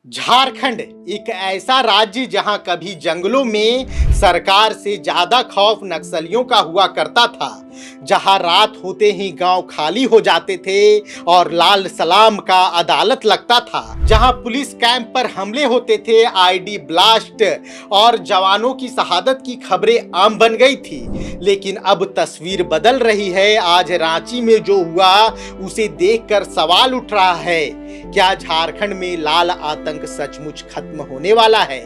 झारखंड एक ऐसा राज्य जहां कभी जंगलों में सरकार से ज्यादा खौफ नक्सलियों का हुआ करता था, जहां रात होते ही गांव खाली हो जाते थे और लाल सलाम का अदालत लगता था, जहां पुलिस कैंप पर हमले होते थे, आईडी ब्लास्ट और जवानों की शहादत की खबरें आम बन गई थी। लेकिन अब तस्वीर बदल रही है। आज रांची में जो हुआ उसे देखकर सवाल उठ रहा है, क्या झारखंड में लाल आतंक सचमुच खत्म होने वाला है?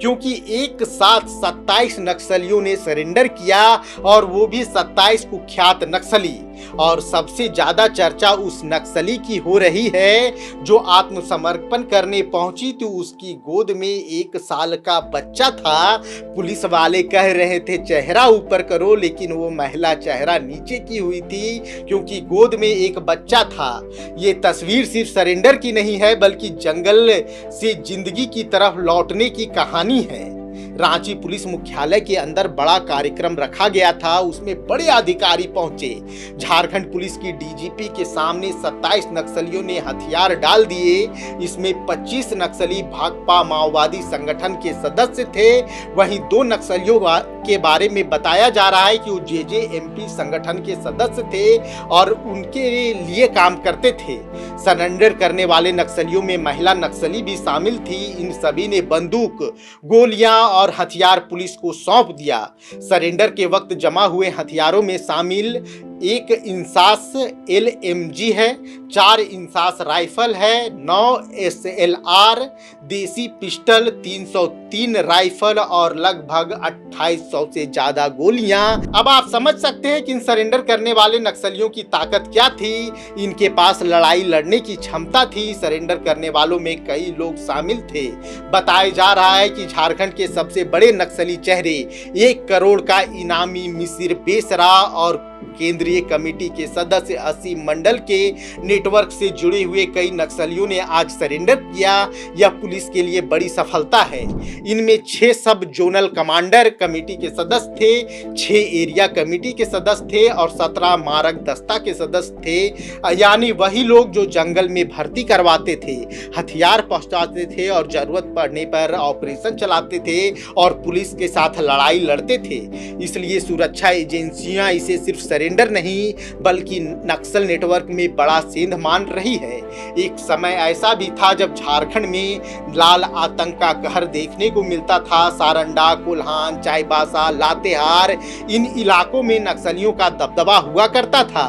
क्योंकि एक साथ 27 नक्सलियों ने सरेंडर किया और वो भी 27 कुख्यात नक्सली। और सबसे ज्यादा चर्चा उस नक्सली की हो रही है जो आत्मसमर्पण करने पहुंची तो उसकी गोद में 1 साल का बच्चा था। पुलिस वाले कह रहे थे चेहरा ऊपर करो, लेकिन वो महिला चेहरा नीचे की हुई थी क्योंकि गोद में एक बच्चा था। ये तस्वीर सिर्फ सरेंडर की नहीं है बल्कि जंगल से जिंदगी की तरफ लौटने की कहानी है। रांची पुलिस मुख्यालय के अंदर बड़ा कार्यक्रम रखा गया था, उसमें बड़े अधिकारी पहुंचे। झारखंड पुलिस की डीजीपी के सामने 27 नक्सलियों ने हथियार डाल दिए। इसमें 25 नक्सली भाकपा माओवादी संगठन के सदस्य थे। वहीं 2 नक्सलियों के बारे में बताया जा रहा है कि वो जेजेएमपी संगठन के सदस्य थे और उनके लिए काम करते थे। सरेंडर करने वाले नक्सलियों में महिला नक्सली भी शामिल थी। इन सभी ने बंदूक, गोलियां और हथियार पुलिस को सौंप दिया। सरेंडर के वक्त जमा हुए हथियारों में शामिल 1 इंसास LMG है, 4 इंसास राइफल है, 9 SLR देसी पिस्टल, 303 राइफल और लगभग 2800 से ज्यादा गोलियां। अब आप समझ सकते हैं कि इन सरेंडर करने वाले नक्सलियों की ताकत क्या थी। इनके पास लड़ाई लड़ने की क्षमता थी। सरेंडर करने वालों में कई लोग शामिल थे। बताया जा रहा है कि झारखंड के सबसे बड़े नक्सली चेहरे 1 करोड़ का इनामी मिसिर बेसरा और केंद्रीय कमेटी के सदस्य 80 मंडल के नेटवर्क से जुड़े हुए कई नक्सलियों ने आज सरेंडर किया। यह पुलिस के लिए बड़ी सफलता है। इनमें 6 सब जोनल कमांडर कमेटी के सदस्य थे, 6 एरिया कमेटी के सदस्य थे और 17 मारक दस्ता के सदस्य थे। यानी वही लोग जो जंगल में भर्ती करवाते थे, हथियार पहुंचाते थे और जरूरत पड़ने पर ऑपरेशन चलाते थे और पुलिस के साथ लड़ाई लड़ते थे। इसलिए सुरक्षा एजेंसियां इसे सिर्फ सरेंडर नहीं बल्कि नक्सल नेटवर्क में बड़ा सेंध मान रही है। एक समय ऐसा भी था जब झारखंड में लाल आतंक का कहर देखने को मिलता था। सारंडा, कोल्हान, चाईबासा, लातेहार, इन इलाकों में नक्सलियों का दबदबा हुआ करता था।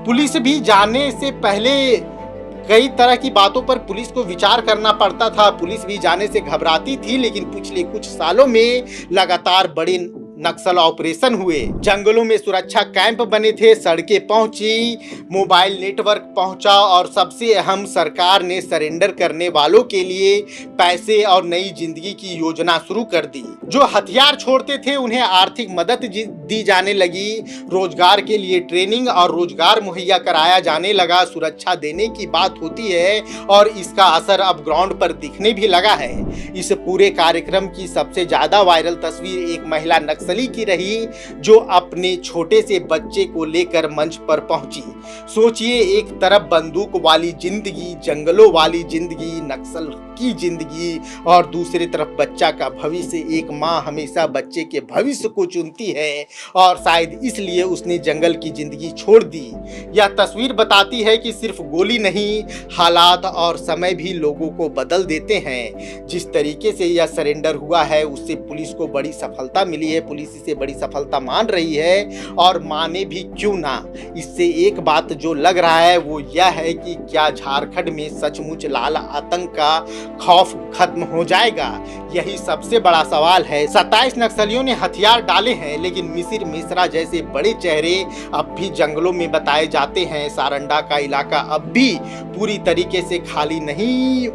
पुलिस भी जाने से पहले कई तरह की बातों पर पुलिस को विचार करना पड़ता था। पुलिस भी जाने से घबराती थी, लेकिन पिछले कुछ सालों में लगातार बड़े नक्सल ऑपरेशन हुए। जंगलों में सुरक्षा कैंप बने थे, सड़कें पहुंची, मोबाइल नेटवर्क पहुंचा और सबसे अहम, सरकार ने सरेंडर करने वालों के लिए पैसे और नई जिंदगी की योजना शुरू कर दी। जो हथियार छोड़ते थे उन्हें आर्थिक मदद दी जाने लगी। रोजगार के लिए ट्रेनिंग और रोजगार मुहैया कराया जाने लगा। सुरक्षा देने की बात होती है और इसका असर अब ग्राउंड पर दिखने भी लगा है। इस पूरे कार्यक्रम की सबसे ज्यादा वायरल तस्वीर एक महिला नक्सली की रही जो अपने छोटे से बच्चे को लेकर मंच पर पहुंची। सोचिए, एक तरफ बंदूक वाली जिंदगी, जंगलों वाली जिंदगी, नक्सल की जिंदगी और दूसरी तरफ बच्चा का भविष्य। एक माँ हमेशा बच्चे के भविष्य को चुनती है और शायद इसलिए उसने जंगल की जिंदगी छोड़ दी। यह तस्वीर बताती है कि सिर्फ गोली नहीं, हालात और समय भी लोगों को बदल देते हैं। जिस तरीके से यह सरेंडर हुआ है उससे पुलिस को बड़ी सफलता मिली है। पुलिस इसे बड़ी सफलता मान रही है और माने भी क्यों ना। इससे एक बात जो लग रहा है वो यह है कि क्या झारखंड में सचमुच लाल आतंक का खौफ खत्म हो जाएगा? यही सबसे बड़ा सवाल है। 27 नक्सलियों ने हथियार डाले हैं, लेकिन मिसिर मिश्रा जैसे बड़े चेहरे अब भी जंगलों में बताए जाते हैं। सारंडा का इलाका अब भी पूरी तरीके से खाली नहीं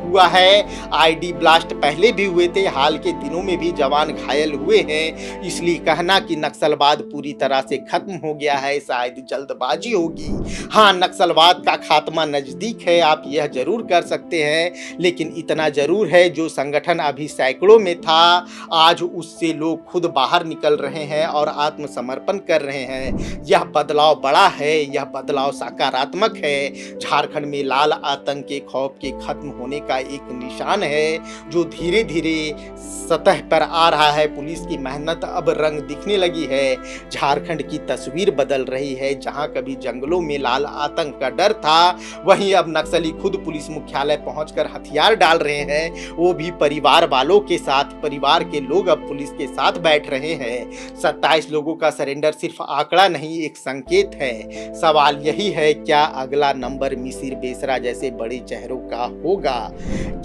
हुआ है। आईडी ब्लास्ट पहले भी हुए थे, हाल के दिनों में भी जवान घायल हुए हैं। इसलिए कहना कि नक्सलवाद पूरी तरह से खत्म हो गया है शायद जल्दबाजी होगी। हाँ, नक्सलवाद का खात्मा नजदीक है, आप यह जरूर कर सकते हैं। लेकिन इतना जरूर है, जो संगठन अभी सैकड़ों में था आज उससे लोग खुद बाहर निकल रहे हैं और आत्मसमर्पण कर रहे हैं। यह बदलाव बड़ा है, यह बदलाव सकारात्मक है। झारखंड में लाल आतंक के खौफ के खत्म होने का एक निशान है जो धीरे धीरे सतह पर आ रहा है। पुलिस की मेहनत अब रंग दिखने लगी है। झारखंड की तस्वीर बदल रही है। जहां कभी जंगलों में लाल आतंक का डर था, वहीं अब नक्सली खुद पुलिस मुख्यालय पहुंचकर हथियार डाल रहे हैं, वो भी परिवार वालों के साथ। परिवार के लोग अब पुलिस के साथ बैठ रहे हैं। 27 लोगों का सरेंडर सिर्फ आंकड़ा नहीं, एक संकेत है। सवाल यही है, क्या अगला नंबर मिसिर बेसरा जैसे बड़े चेहरों का होगा?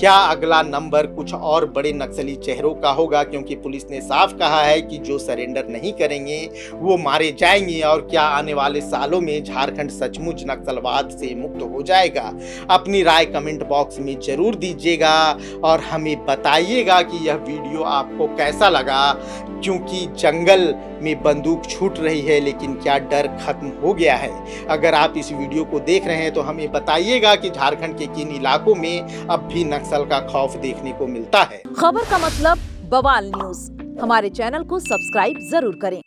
क्या अगला नंबर कुछ और बड़े नक्सली चेहरों का होगा? क्योंकि पुलिस ने साफ कहा है कि जो सरेंडर नहीं करेंगे वो मारे जाएंगे। और क्या आने वाले सालों में झारखंड सचमुच नक्सलवाद से मुक्त हो जाएगा? अपनी राय कमेंट बॉक्स में जरूर दीजिएगा और हमें बताइएगा कि यह वीडियो आपको कैसा लगा। क्योंकि जंगल में बंदूक छूट रही है, लेकिन क्या डर खत्म हो गया है? अगर आप इस वीडियो को देख रहे हैं तो हमें बताइएगा कि झारखंड के किन इलाकों में अब भी नक्सल का खौफ देखने को मिलता है। खबर का मतलब बवाल न्यूज। हमारे चैनल को सब्सक्राइब जरूर करें।